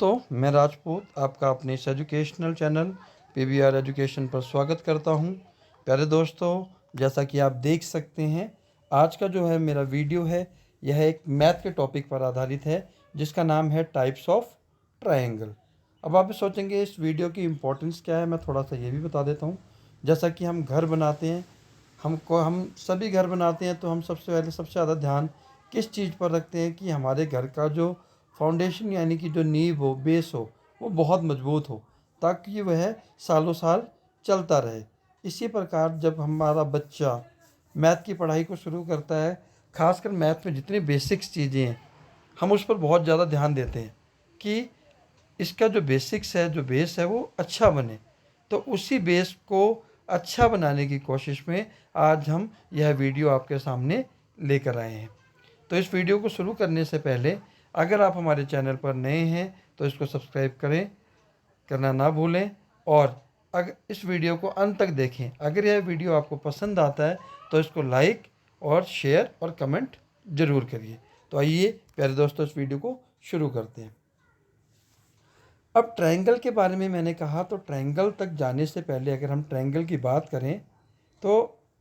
दोस्तों, मैं राजपूत आपका अपने इस एजुकेशनल चैनल पीवीआर एजुकेशन पर स्वागत करता हूं। प्यारे दोस्तों, जैसा कि आप देख सकते हैं, आज का जो है मेरा वीडियो है, यह एक मैथ के टॉपिक पर आधारित है जिसका नाम है टाइप्स ऑफ ट्रायंगल। अब आप सोचेंगे इस वीडियो की इम्पोर्टेंस क्या है, मैं थोड़ा सा ये भी बता देता हूँ। जैसा कि हम घर बनाते हैं, हम सभी घर बनाते हैं, तो हम सबसे पहले सबसे ज़्यादा ध्यान किस चीज़ पर रखते हैं कि हमारे घर का जो फाउंडेशन यानी कि जो नींव हो, बेस हो, वो बहुत मजबूत हो, ताकि वह सालों साल चलता रहे। इसी प्रकार जब हमारा बच्चा मैथ की पढ़ाई को शुरू करता है, खासकर मैथ में जितनी बेसिक्स चीज़ें हैं, हम उस पर बहुत ज़्यादा ध्यान देते हैं कि इसका जो बेसिक्स है, जो बेस है, वो अच्छा बने। तो उसी बेस को अच्छा बनाने की कोशिश में आज हम यह वीडियो आपके सामने लेकर आए हैं। तो इस वीडियो को शुरू करने से पहले अगर आप हमारे चैनल पर नए हैं तो इसको सब्सक्राइब करना ना भूलें, और अगर इस वीडियो को अंत तक देखें। अगर यह वीडियो आपको पसंद आता है तो इसको लाइक और शेयर और कमेंट ज़रूर करिए। तो आइए प्यारे दोस्तों, इस वीडियो को शुरू करते हैं। अब ट्रायंगल के बारे में मैंने कहा, तो ट्रायंगल तक जाने से पहले अगर हम ट्रायंगल की बात करें तो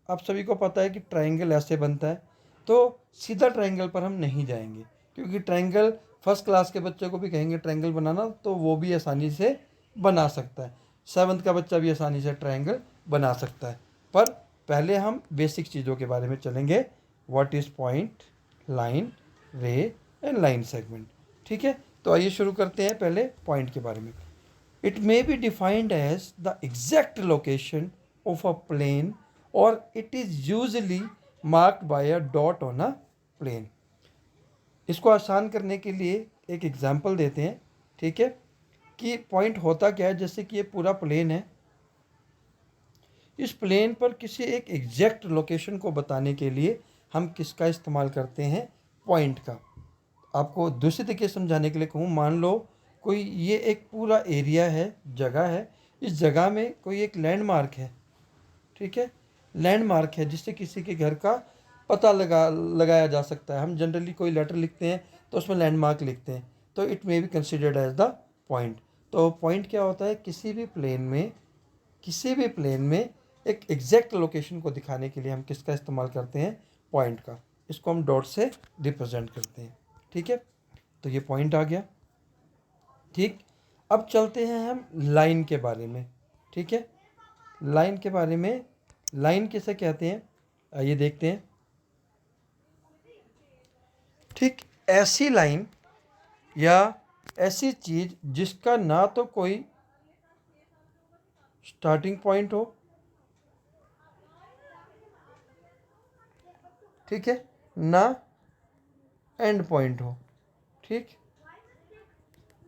आप सभी को पता है कि ट्रायंगल ऐसे बनता है। तो सीधा ट्रायंगल पर हम नहीं जाएंगे, क्योंकि ट्रायंगल फर्स्ट क्लास के बच्चे को भी कहेंगे ट्रायंगल बनाना तो वो भी आसानी से बना सकता है। सेवन्थ का बच्चा भी आसानी से ट्रायंगल बना सकता है। पर पहले हम बेसिक चीज़ों के बारे में चलेंगे। व्हाट इज़ पॉइंट, लाइन, रे एंड लाइन सेगमेंट। ठीक है, तो आइए शुरू करते हैं पहले पॉइंट के बारे में। It may be defined as the exact location of a plane और it is usually marked by a dot on a plane. इसको आसान करने के लिए एक एग्जांपल देते हैं। ठीक है, कि पॉइंट होता क्या है। जैसे कि ये पूरा प्लेन है, इस प्लेन पर किसी एक एग्जैक्ट लोकेशन को बताने के लिए हम किसका इस्तेमाल करते हैं? पॉइंट का। आपको दूसरे तरीके से समझाने के लिए कहूँ, मान लो कोई ये एक पूरा एरिया है, जगह है, इस जगह में कोई एक लैंडमार्क है। ठीक है, लैंडमार्क है जिससे किसी के घर का पता लगाया जा सकता है। हम जनरली कोई लेटर लिखते हैं तो उसमें लैंडमार्क लिखते हैं, तो it may be considered as the point. तो पॉइंट क्या होता है? किसी भी प्लेन में एक एग्जैक्ट लोकेशन को दिखाने के लिए हम किसका इस्तेमाल करते हैं? पॉइंट का। इसको हम डॉट से रिप्रेजेंट करते हैं। ठीक है, तो ये पॉइंट आ गया। ठीक, अब चलते हैं हम लाइन के बारे में। ठीक है, लाइन के बारे में, लाइन किसे कहते हैं आइए देखते हैं। ठीक, ऐसी लाइन या ऐसी चीज जिसका ना तो कोई स्टार्टिंग पॉइंट हो, ठीक है, ना एंड पॉइंट हो। ठीक,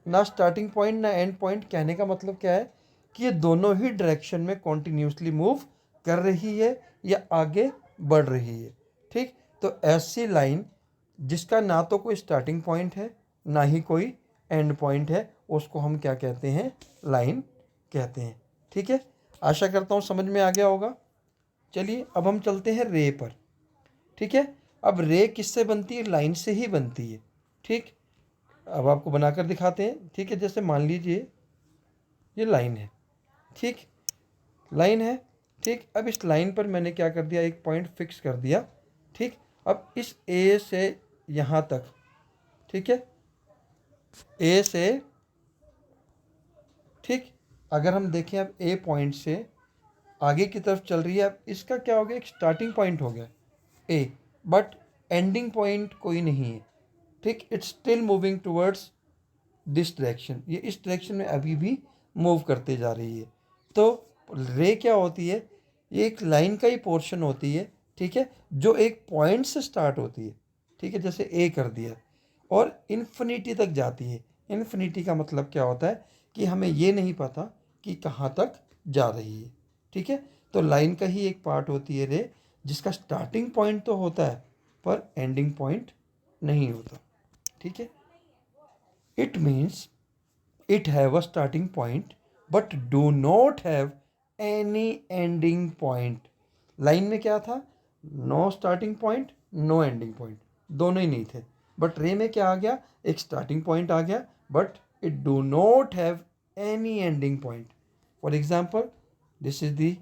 ना स्टार्टिंग पॉइंट ना एंड पॉइंट। कहने का मतलब क्या है कि ये दोनों ही डायरेक्शन में कॉन्टिन्यूसली मूव कर रही है या आगे बढ़ रही है। ठीक, तो ऐसी लाइन जिसका ना तो कोई स्टार्टिंग पॉइंट है ना ही कोई एंड पॉइंट है, उसको हम क्या कहते हैं? लाइन कहते हैं। ठीक है, आशा करता हूँ समझ में आ गया होगा। चलिए अब हम चलते हैं रे पर। ठीक है, अब रे किससे बनती है? लाइन से ही बनती है। ठीक, अब आपको बनाकर दिखाते हैं। ठीक है, जैसे मान लीजिए ये लाइन है। ठीक, लाइन है। ठीक, अब इस लाइन पर मैंने क्या कर दिया? एक पॉइंट फिक्स कर दिया। ठीक, अब इस ए से यहाँ तक, ठीक है, ए से, ठीक, अगर हम देखें अब ए पॉइंट से आगे की तरफ चल रही है। अब इसका क्या हो गया? एक स्टार्टिंग पॉइंट हो गया ए, बट एंडिंग पॉइंट कोई नहीं है। ठीक, it's still moving towards this direction. ये इस डायरेक्शन में अभी भी मूव करते जा रही है। तो रे क्या होती है? ये एक लाइन का ही पोर्शन होती है। ठीक है, जो एक पॉइंट से स्टार्ट होती है। ठीक है, जैसे ए कर दिया और इन्फिनिटी तक जाती है। इन्फिनिटी का मतलब क्या होता है कि हमें ये नहीं पता कि कहाँ तक जा रही है। ठीक है, तो लाइन का ही एक पार्ट होती है रे, जिसका स्टार्टिंग पॉइंट तो होता है पर एंडिंग पॉइंट नहीं होता। ठीक है, it means it have a starting point but do not have any ending point। Line में क्या था? No starting point no ending point, दोनों ही नहीं थे। बट रे में क्या आ गया? एक स्टार्टिंग पॉइंट आ गया but it do not have any ending point. For example, this is the,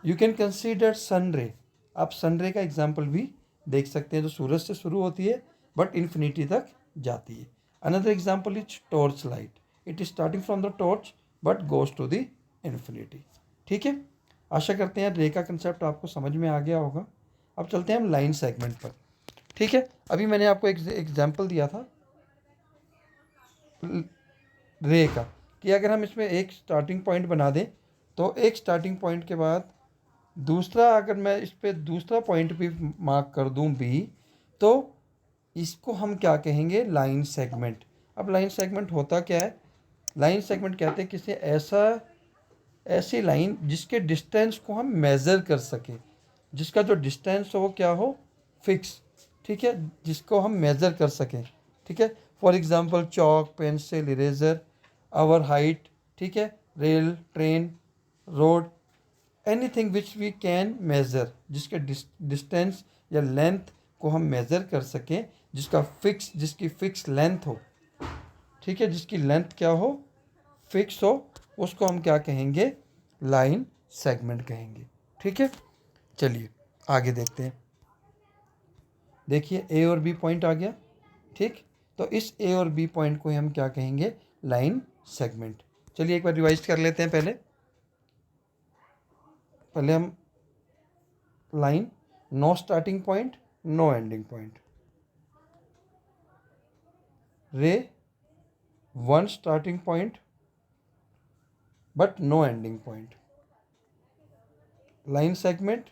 you can consider sun ray. आप सन रे का एग्जाम्पल भी देख सकते हैं, जो सूरज से शुरू होती है बट इन्फिनिटी तक जाती है. Another example is torch light. It is starting from the torch but goes to the infinity. ठीक है, आशा करते हैं रे का कंसेप्ट आपको समझ में आ गया होगा. अब चलते हैं हम लाइन सेगमेंट पर. ठीक है, अभी मैंने आपको एक एग्जाम्पल दिया था रे का कि अगर हम इसमें एक स्टार्टिंग पॉइंट बना दें तो एक स्टार्टिंग पॉइंट के बाद दूसरा, अगर मैं इस पर दूसरा पॉइंट भी मार्क कर दूं बी, तो इसको हम क्या कहेंगे, लाइन सेगमेंट. अब लाइन सेगमेंट होता क्या है, लाइन सेगमेंट कहते हैं किसी ऐसी लाइन जिसके डिस्टेंस को हम मेज़र कर सकें, जिसका जो डिस्टेंस हो वो क्या हो, फिक्स. ठीक है, जिसको हम मेज़र कर सकें. ठीक है, for example chalk, pencil, eraser, our height. ठीक है, rail, train, road, anything which we can measure, जिसके डिस्टेंस या लेंथ को हम मेज़र कर सकें, जिसकी फिक्स लेंथ हो. ठीक है, जिसकी लेंथ क्या हो, फिक्स हो, उसको हम क्या कहेंगे, लाइन सेगमेंट कहेंगे. ठीक है, चलिए आगे देखते हैं. देखिए ए और बी पॉइंट आ गया. ठीक, तो इस ए और बी पॉइंट को हम क्या कहेंगे, लाइन सेगमेंट. चलिए एक बार रिवाइज कर लेते हैं. पहले हम line, no starting point, no ending point. Ray, one starting point but no ending point. Line segment,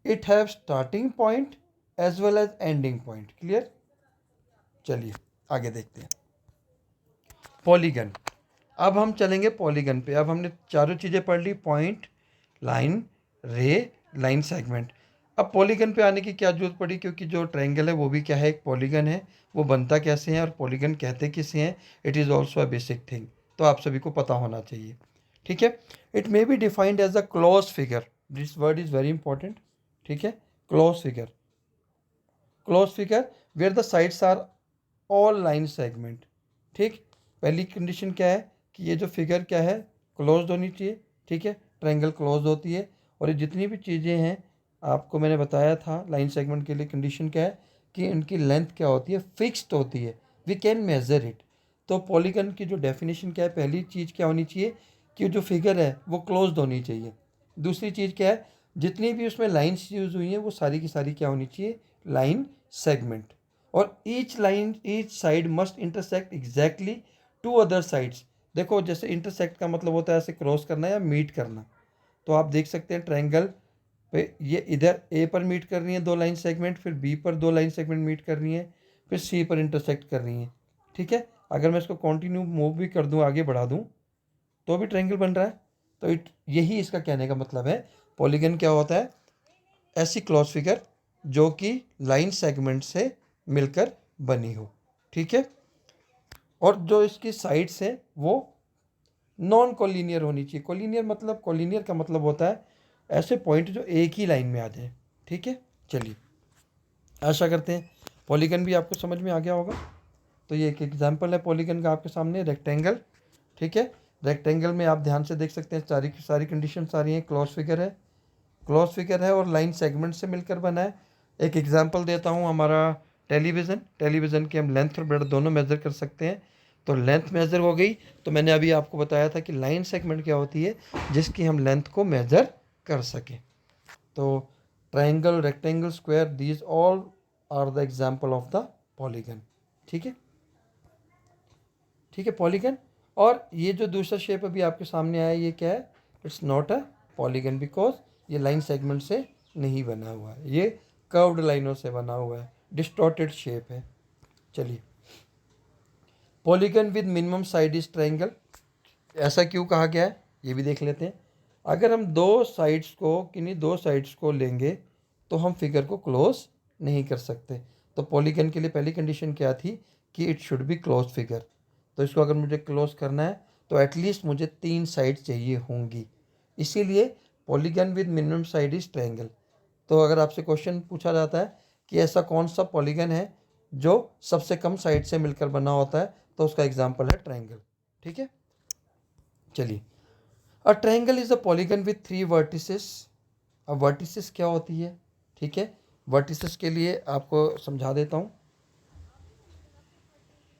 it have starting point as well as ending point. Clear. चलिए आगे देखते हैं. पॉलीगन. अब हम चलेंगे पॉलीगन पे. अब हमने चारों चीज़ें पढ़ ली, पॉइंट, लाइन, रे, लाइन सेगमेंट. अब पॉलीगन पे आने की क्या जरूरत पड़ी, क्योंकि जो ट्रायंगल है वो भी क्या है, एक पॉलीगन है. वो बनता कैसे है और पॉलीगन कहते किसे हैं, it is also a basic thing. तो आप सभी को पता होना चाहिए. ठीक है, it may be defined as a close figure. This word is very important. ठीक है, close figure. Close figure where the sides are all line segment. ठीक, पहली कंडीशन क्या है कि ये जो फिगर क्या है, क्लोज्ड होनी चाहिए. ठीक है, ट्रायंगल क्लोज होती है. और ये जितनी भी चीज़ें हैं आपको मैंने बताया था लाइन सेगमेंट के लिए कंडीशन क्या है कि इनकी लेंथ क्या होती है, फिक्स्ड होती है, वी कैन मेज़र इट. तो पॉलीगन की जो डेफिनेशन क्या है, पहली चीज़ क्या होनी चाहिए कि जो फिगर है वो क्लोज्ड होनी चाहिए. दूसरी चीज़ क्या है, जितनी भी उसमें लाइन्स यूज़ हुई हैं वो सारी की सारी क्या होनी चाहिए, लाइन सेगमेंट. और each side must intersect exactly two other sides. देखो जैसे इंटरसेक्ट का मतलब होता है ऐसे क्रॉस करना या मीट करना. तो आप देख सकते हैं ट्रायंगल पे ये इधर ए पर मीट कर रही है दो लाइन सेगमेंट, फिर बी पर दो लाइन सेगमेंट मीट कर रही है, फिर सी पर इंटरसेक्ट कर रही है. ठीक है, अगर मैं इसको कंटिन्यू मूव भी कर दूं, आगे बढ़ा दूं, तो भी ट्रायंगल बन रहा है. तो यही इसका कहने का मतलब है. पॉलीगन क्या होता है, ऐसी क्लोज फिगर जो कि लाइन सेगमेंट से मिलकर बनी हो. ठीक है, और जो इसकी साइड्स है वो नॉन कोलिनियर होनी चाहिए. कोलिनियर का मतलब होता है ऐसे पॉइंट जो एक ही लाइन में आ जाए. ठीक है, चलिए आशा करते हैं पॉलीगन भी आपको समझ में आ गया होगा. तो ये एक एग्जांपल है पॉलीगन का आपके सामने, रेक्टेंगल. ठीक है, रेक्टेंगल में आप ध्यान से देख सकते हैं सारी की सारी कंडीशन आ रही हैं. क्लोज फिगर है और लाइन सेगमेंट से मिलकर बना है. एक एग्जांपल देता हूँ, हमारा टेलीविज़न की हम लेंथ और ब्रेड्थ दोनों मेज़र कर सकते हैं. तो लेंथ मेज़र हो गई. तो मैंने अभी आपको बताया था कि लाइन सेगमेंट क्या होती है, जिसकी हम लेंथ को मेज़र कर सकें. तो triangle, rectangle, square, these all are the example of the polygon. ठीक है, ठीक है, पॉलीगन. और ये जो दूसरा शेप अभी आपके सामने आया, ये क्या है, it's not a polygon because ये लाइन सेगमेंट से नहीं बना हुआ है, ये कर्व्ड लाइनों से बना हुआ है, डिस्टॉर्टेड शेप है. चलिए, polygon with minimum side is triangle. ऐसा क्यों कहा गया है ये भी देख लेते हैं. अगर हम दो साइड्स को लेंगे तो हम फिगर को क्लोज नहीं कर सकते. तो पॉलीगन के लिए पहली कंडीशन क्या थी कि it should be close figure. तो इसको अगर मुझे क्लोज करना है तो एटलीस्ट मुझे 3 साइड चाहिए होंगी. इसीलिए polygon with minimum side is triangle. तो अगर आपसे क्वेश्चन पूछा जाता है कि ऐसा कौन सा पॉलीगन है जो सबसे कम साइड से मिलकर बना होता है, तो उसका एग्जाम्पल है ट्रायंगल। ठीक है, चलिए। अ triangle is a polygon with 3 vertices. अब वर्टिसेस क्या होती है? ठीक है, वर्टिसेस के लिए आपको समझा देता हूँ।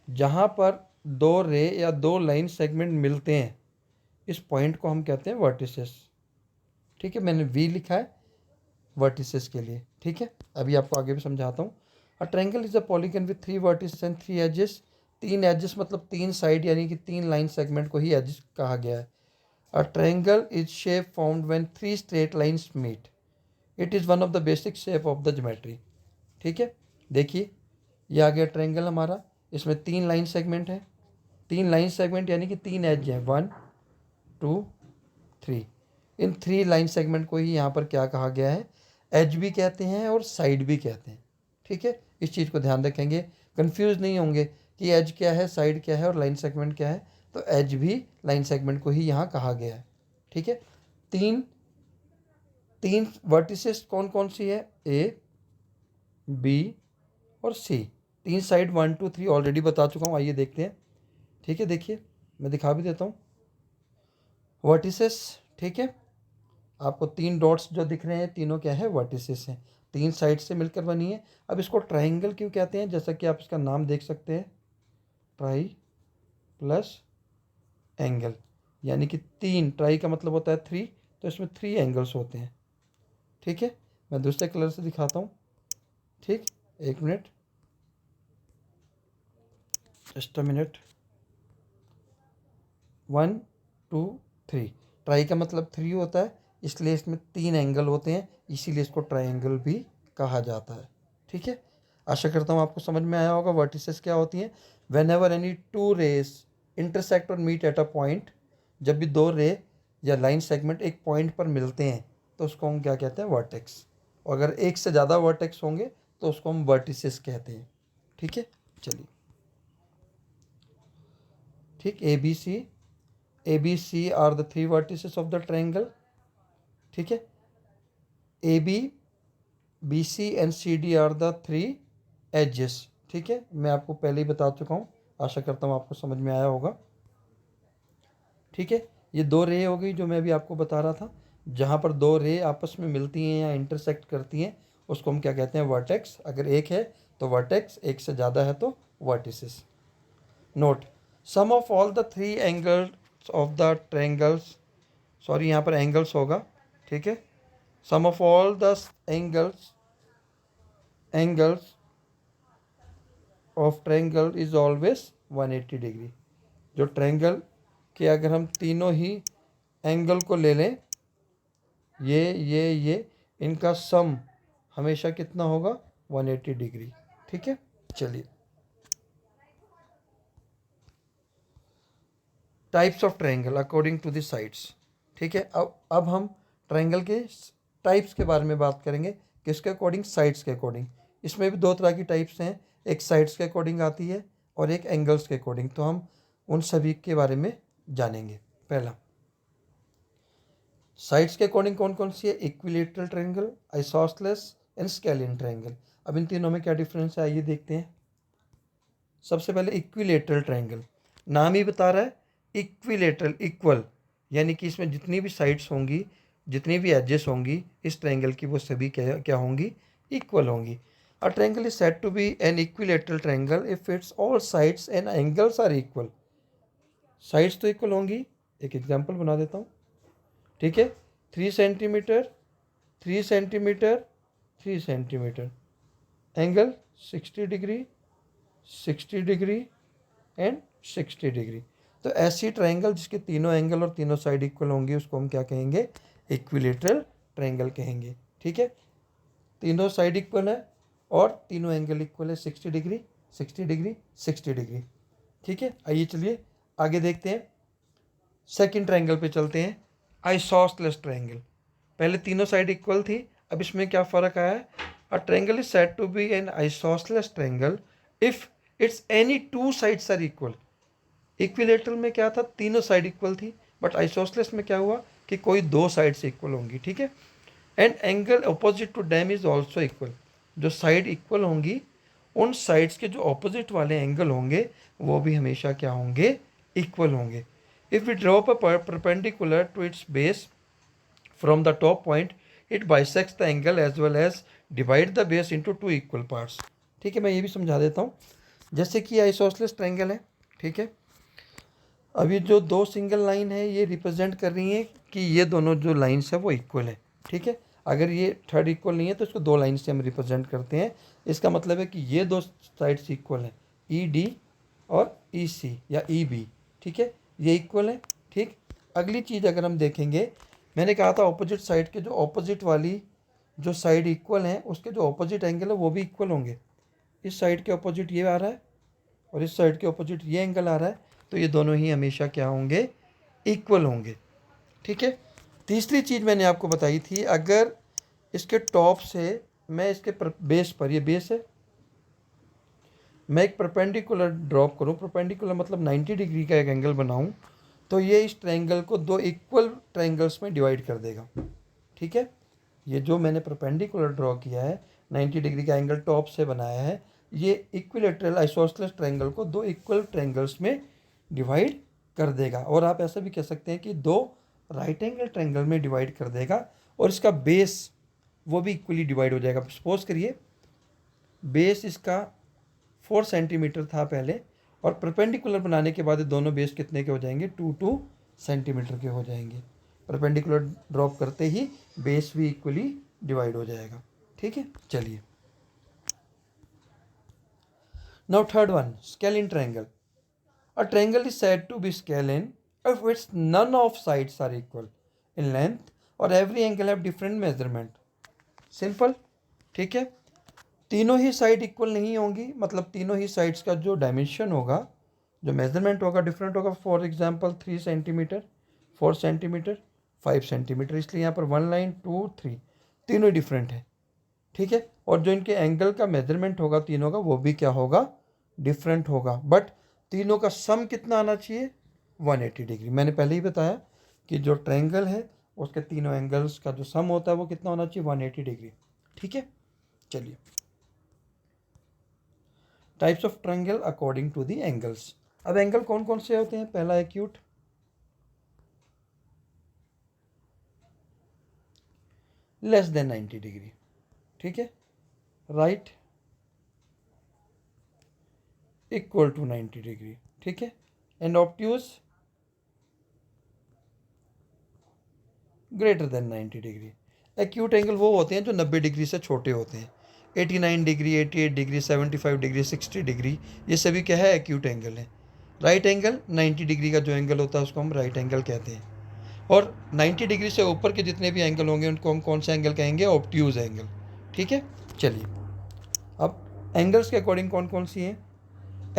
जहाँ पर 2 रे या 2 लाइन सेगमेंट मिलते हैं, इस पॉइंट को हम कहते हैं वर्टिसेस। ठीक है, मैंने वी लिखा है वर्टिसेस के लिए। ठीक है, अभी आपको आगे भी समझाता हूँ। A triangle is a polygon with 3 vertices and 3 edges. 3 edges मतलब 3 साइड, यानी कि 3 लाइन सेगमेंट को ही एजेस कहा गया है। A triangle is shape formed when 3 straight lines meet. It is one of the basic shape of the geometry. ठीक है, देखिए ये आ गया ट्रायंगल हमारा। इसमें 3 लाइन सेगमेंट है। 3 लाइन सेगमेंट यानी कि 3 एज हैं, 1 2 3। इन 3 लाइन सेगमेंट को ही यहाँ पर क्या कहा गया है? एज भी कहते हैं और साइड भी कहते हैं। ठीक है, इस चीज़ को ध्यान रखेंगे, कंफ्यूज नहीं होंगे कि एज क्या है, साइड क्या है और लाइन सेगमेंट क्या है। तो एज भी लाइन सेगमेंट को ही यहाँ कहा गया है। ठीक है, तीन तीन वर्टिसेस कौन कौन सी है? ए, बी और सी। 3 साइड 1 2 3 ऑलरेडी बता चुका हूँ, आइए देखते हैं। ठीक है, देखिए मैं दिखा भी देता हूँ वर्टिसेस। ठीक है, आपको 3 डॉट्स जो दिख रहे हैं, तीनों क्या है? वर्टिसेस हैं। 3 साइड से मिलकर बनी है। अब इसको ट्राइंगल क्यों कहते हैं? जैसा कि आप इसका नाम देख सकते हैं, ट्राई प्लस एंगल, यानी कि 3। ट्राई का मतलब होता है 3, तो इसमें 3 एंगल्स होते हैं। ठीक है, मैं दूसरे कलर से दिखाता हूँ। ठीक, एक minute, just a minute. 1 2 3। Try का मतलब 3 होता है, इसलिए इसमें 3 एंगल होते हैं, इसीलिए इसको ट्रायंगल भी कहा जाता है। ठीक है, आशा करता हूँ आपको समझ में आया होगा वर्टिसेस क्या होती हैं। Whenever any 2 rays intersect और मीट एट अ पॉइंट, जब भी 2 रे या लाइन सेगमेंट एक पॉइंट पर मिलते हैं, तो उसको हम क्या कहते हैं? वर्टेक्स। और अगर एक से ज़्यादा वर्टेक्स होंगे तो उसको हम वर्टिसेस कहते हैं। ठीक है, चलिए। ठीक, A B C are the 3 vertices of the triangle. ठीक है, A B C and C D are the 3 edges. ठीक है, मैं आपको पहले ही बता चुका हूँ, आशा करता हूँ आपको समझ में आया होगा। ठीक है, ये 2 रे हो गई जो मैं अभी आपको बता रहा था। जहाँ पर 2 रे आपस में मिलती हैं या इंटरसेक्ट करती हैं, उसको हम क्या कहते हैं? वर्टेक्स। अगर एक है तो वर्टेक्स, एक से ज़्यादा है तो vertices. Note, sum of all the 3 angles of the triangles, sorry यहाँ पर एंगल्स होगा। ठीक है, sum of all the angles of triangle is always 180 degree. जो ट्रायंगल के अगर हम तीनों ही एंगल को ले लें, ये इनका सम हमेशा कितना होगा? 180 डिग्री। ठीक है, चलिए। Types of triangle according to the sides. ठीक है, अब हम ट्रायंगल के टाइप्स के बारे में बात करेंगे। किसके अकॉर्डिंग? साइड्स के अकॉर्डिंग। इसमें भी 2 तरह की टाइप्स हैं, एक साइड्स के अकॉर्डिंग आती है और एक एंगल्स के अकॉर्डिंग। तो हम उन सभी के बारे में जानेंगे। पहला, साइड्स के अकॉर्डिंग कौन कौन सी है? Equilateral triangle, isosceles and scalene triangle. अब इन तीनों में क्या डिफरेंस है, आइए देखते हैं। सबसे पहले इक्विलेटरल ट्रायंगल, नाम ही बता रहा है इक्विलेटरल, इक्वल, यानी कि इसमें जितनी भी साइड्स होंगी, जितनी भी एजेस होंगी इस ट्रायंगल की, वो सभी क्या क्या होंगी? इक्वल होंगी। A triangle is said to be an equilateral triangle if its all sides and angles are equal. Sides तो इक्वल होंगी, एक एग्जांपल बना देता हूँ। ठीक है, 3 centimetre 3 centimetre 3 centimetre, angle 60 degree 60 degree and 60 degree. तो ऐसी ट्रायंगल जिसके तीनों एंगल और तीनों साइड इक्वल होंगी, उसको हम क्या कहेंगे? इक्विलेटरल ट्रायंगल कहेंगे। ठीक है, तीनों साइड इक्वल है और तीनों एंगल इक्वल है, 60 डिग्री 60 डिग्री 60 डिग्री। ठीक है, आइए चलिए आगे देखते हैं। सेकंड ट्रायंगल पे चलते हैं, आइसोसेलेस ट्रायंगल। पहले तीनों साइड इक्वल थी, अब इसमें क्या फ़र्क आया है? A triangle is said to be an isosceles triangle if its any 2 sides are equal. Equilateral में क्या था? तीनों साइड इक्वल थी, बट आइसोसेलेस में क्या हुआ कि कोई 2 साइड से इक्वल होंगी। ठीक है, and angle opposite to them is also equal. जो साइड इक्वल होंगी उन साइड्स के जो ऑपोजिट वाले एंगल होंगे वो भी हमेशा क्या होंगे, इक्वल होंगे। If we drop a perpendicular to its base from the top point, it bisects the angle as well as divide the base into two equal parts. ठीक है, मैं ये भी समझा देता हूँ। जैसे कि आइसोसेलेस ट्रायंगल है, ठीक है, अब ये जो दो सिंगल लाइन है ये रिप्रेजेंट कर रही है कि ये दोनों जो लाइन्स है वो इक्वल है। ठीक है, अगर ये थर्ड इक्वल नहीं है तो इसको दो लाइन से हम रिप्रेजेंट करते हैं। इसका मतलब है कि ये दो साइड्स इक्वल हैं, ई डी और ई सी या ई बी। ठीक है, ये इक्वल है। ठीक, अगली चीज़ अगर हम देखेंगे, मैंने कहा था ऑपोजिट साइड के जो ऑपोजिट वाली जो साइड इक्वल हैं उसके जो ऑपोजिट एंगल है वो भी इक्वल होंगे। इस साइड के ऑपोजिट ये आ रहा है और इस साइड के ऑपोजिट ये एंगल आ रहा है, तो ये दोनों ही हमेशा क्या होंगे, इक्वल होंगे। ठीक है, तीसरी चीज़ मैंने आपको बताई थी, अगर इसके टॉप से मैं इसके बेस पर, ये बेस है, मैं एक परपेंडिकुलर ड्रॉप करूं, परपेंडिकुलर मतलब 90 डिग्री का एक एंगल बनाऊं, तो ये इस ट्रायंगल को दो इक्वल ट्रायंगल्स में डिवाइड कर देगा। ठीक है, ये जो मैंने परपेंडिकुलर ड्रॉ किया है, 90 डिग्री का एंगल टॉप से बनाया है, ये इक्विलेटरल आइसोसेलेस ट्रायंगल को दो इक्वल ट्रायंगल्स में डिवाइड कर देगा। और आप ऐसा भी कह सकते हैं कि दो राइट एंगल ट्रायंगल में डिवाइड कर देगा, और इसका बेस वो भी इक्वली डिवाइड हो जाएगा। सपोज करिए बेस इसका 4 सेंटीमीटर था पहले, और परपेंडिकुलर बनाने के बाद दोनों बेस कितने के हो जाएंगे, 2 सेंटीमीटर के हो जाएंगे। परपेंडिकुलर ड्रॉप करते ही बेस भी इक्वली डिवाइड हो जाएगा। ठीक है, चलिए now third one, scalene triangle. A triangle is said to be scalene if its none of sides are equal in length or every angle have different measurement. Simple. ठीक है, तीनों ही side equal नहीं होंगी, मतलब तीनों ही साइड्स का जो dimension होगा, जो मेजरमेंट होगा, डिफरेंट होगा। For example 3 centimetre, 4 centimetre, 5 centimetre, इसलिए यहाँ पर 1 लाइन 2 3 तीनों डिफरेंट है। ठीक है, और जो इनके एंगल का मेजरमेंट होगा तीनों का, वो भी क्या होगा, डिफरेंट होगा। बट तीनों का सम कितना आना चाहिए, 180 डिग्री। मैंने पहले ही बताया कि जो ट्रायंगल है उसके तीनों एंगल्स का जो सम होता है वो कितना होना चाहिए, 180 डिग्री। ठीक है, चलिए types of triangle according to the angles. अब एंगल कौन कौन से होते हैं, पहला एक्यूट, लेस देन 90 डिग्री। ठीक है, राइट इक्वल टू 90 डिग्री। ठीक है, and obtuse greater than 90 degree. Acute angle वो होते हैं जो 90 डिग्री से छोटे होते हैं, 89 डिग्री, 88 डिग्री, 75 डिग्री, 60 डिग्री, ये सभी क्या है, एक्यूट एंगल है। राइट एंगल 90 डिग्री का जो एंगल होता है उसको हम राइट एंगल कहते हैं। और 90 डिग्री से ऊपर के जितने भी एंगल होंगे उनको हम कौन सा एंगल कहेंगे, ऑब्ट्यूज एंगल। ठीक है, चलिए अब एंगल्स के अकॉर्डिंग कौन कौन सी हैं,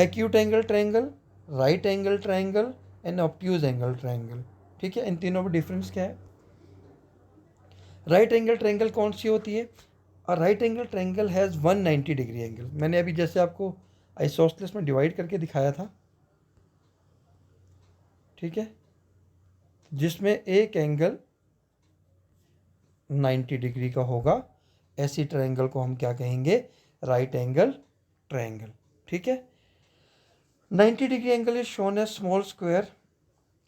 acute angle triangle, right angle triangle and obtuse angle triangle. ठीक है, इन तीनों में डिफरेंस क्या है। राइट एंगल ट्रायंगल कौन सी होती है, और right angle triangle has 190 degree angle. मैंने अभी जैसे आपको आइसोसेलेस में डिवाइड करके दिखाया था, ठीक है, जिसमें एक एंगल 90 डिग्री का होगा, ऐसी ट्रायंगल को हम क्या कहेंगे, राइट एंगल ट्रायंगल। ठीक है, 90 degree angle is shown as small square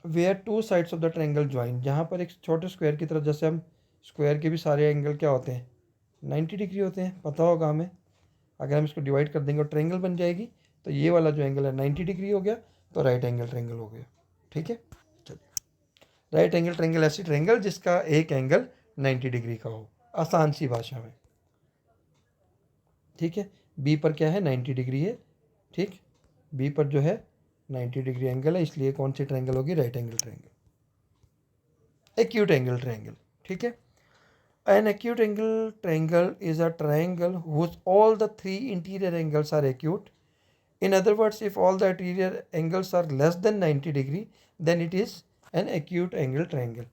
where two sides of the triangle join. जहाँ पर एक छोटे स्क्वायर की तरफ, जैसे हम स्क्वायर के भी सारे एंगल क्या होते हैं, 90 डिग्री होते हैं, पता होगा हमें। अगर हम इसको डिवाइड कर देंगे और ट्रायंगल बन जाएगी, तो ये वाला जो एंगल है 90 डिग्री हो गया, तो राइट एंगल ट्रायंगल हो गया। ठीक है, चलिए राइट एंगल ट्रायंगल ऐसी ट्रायंगल जिसका एक एंगल 90 डिग्री का हो, आसान सी भाषा में। ठीक है, बी पर क्या है, 90 डिग्री है। ठीक, बी पर जो है 90 डिग्री एंगल है, इसलिए कौन सी ट्रायंगल होगी, right angle triangle. Acute angle triangle. ठीक है, an acute angle triangle is a triangle whose all the three interior angles are acute. In other words, if all the interior angles are less than 90 degree, then it is an acute angle triangle.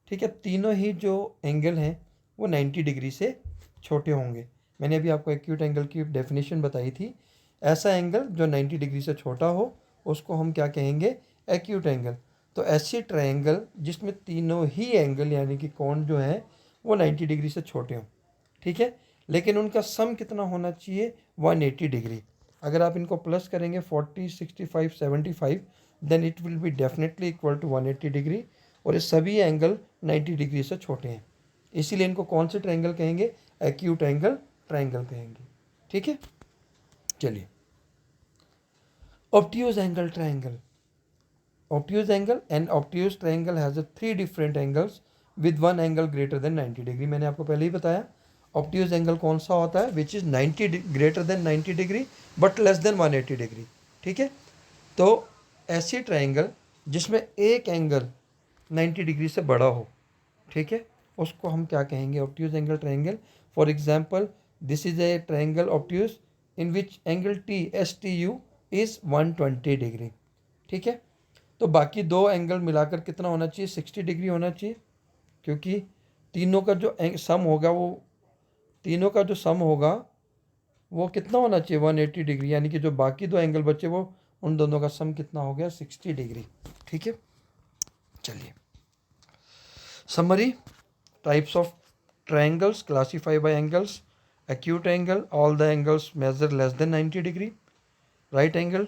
ठीक है, तीनों ही जो angle हैं वो 90 degree से छोटे होंगे। मैंने अभी आपको एक्यूट एंगल की डेफिनेशन बताई थी। ऐसा एंगल जो 90 डिग्री से छोटा हो उसको हम क्या कहेंगे, एक्यूट एंगल। तो ऐसी ट्रायंगल जिसमें तीनों ही एंगल यानी कि कोण जो है वो 90 डिग्री से छोटे हों। ठीक है, लेकिन उनका सम कितना होना चाहिए, 180 डिग्री। अगर आप इनको प्लस करेंगे 40, 65, 75, then it will be definitely equal to 180 degree. और ये सभी एंगल 90 डिग्री से छोटे हैं, इसीलिए इनको कौन से ट्रायंगल कहेंगे? एक्यूट एंगल ट्रायंगल कहेंगे। ठीक है, चलिए obtuse angle triangle. Obtuse angle, and obtuse triangle has a 3 different angles with one angle greater than 90 degree. मैंने आपको पहले ही बताया obtuse angle कौन सा होता है, which is 90 greater than 90 degree but less than 180 degree. ठीक है, तो ऐसी ट्रायंगल जिसमें एक एंगल 90 डिग्री से बड़ा हो, ठीक है, उसको हम क्या कहेंगे? Obtuse angle triangle. For example, this is a triangle obtuse in which angle T S T U is 120 degree. ठीक है, तो बाकी दो एंगल मिलाकर कितना होना चाहिए? 60 डिग्री होना चाहिए, क्योंकि तीनों का जो सम होगा वो कितना होना चाहिए? 180 डिग्री। यानी कि जो बाकी दो एंगल बचे वो उन दोनों का सम कितना हो गया? 60 डिग्री। ठीक है, चलिए summary. Types of triangles classified by angles: acute angle, all the angles measure less than 90 degree. Right angle,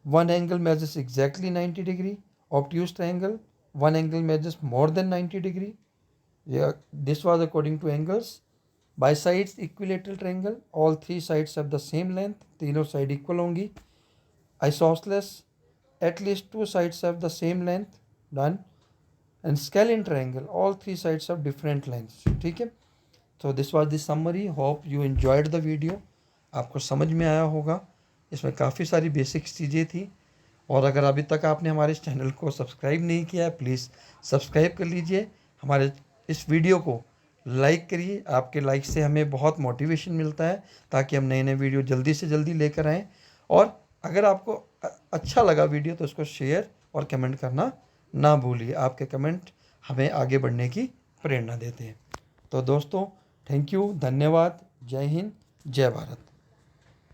one angle measures exactly 90 degree. Obtuse triangle, one angle measures more than 90 degree. Yeah, this was according to angles. Bisides equilateral triangle, all three sides have the same length, तीनों side equal होंगी. Isosceles, at least two sides have the same length. Done. And scalene triangle, all three sides have different lengths. ठीक है, तो this was the summary. Hope you enjoyed the video. आपको समझ में आया होगा, इसमें काफ़ी सारी बेसिक्स चीज़ें थी। और अगर अभी तक आपने हमारे इस चैनल को सब्सक्राइब नहीं किया है, प्लीज़ सब्सक्राइब कर लीजिए। हमारे इस वीडियो को लाइक करिए, आपके लाइक से हमें बहुत मोटिवेशन मिलता है ताकि हम नए नए वीडियो जल्दी से जल्दी लेकर आएँ। और अगर आपको अच्छा लगा वीडियो तो उसको शेयर और कमेंट करना ना भूलिए। आपके कमेंट हमें आगे बढ़ने की प्रेरणा देते हैं। तो दोस्तों, थैंक यू, धन्यवाद, जय हिंद, जय भारत।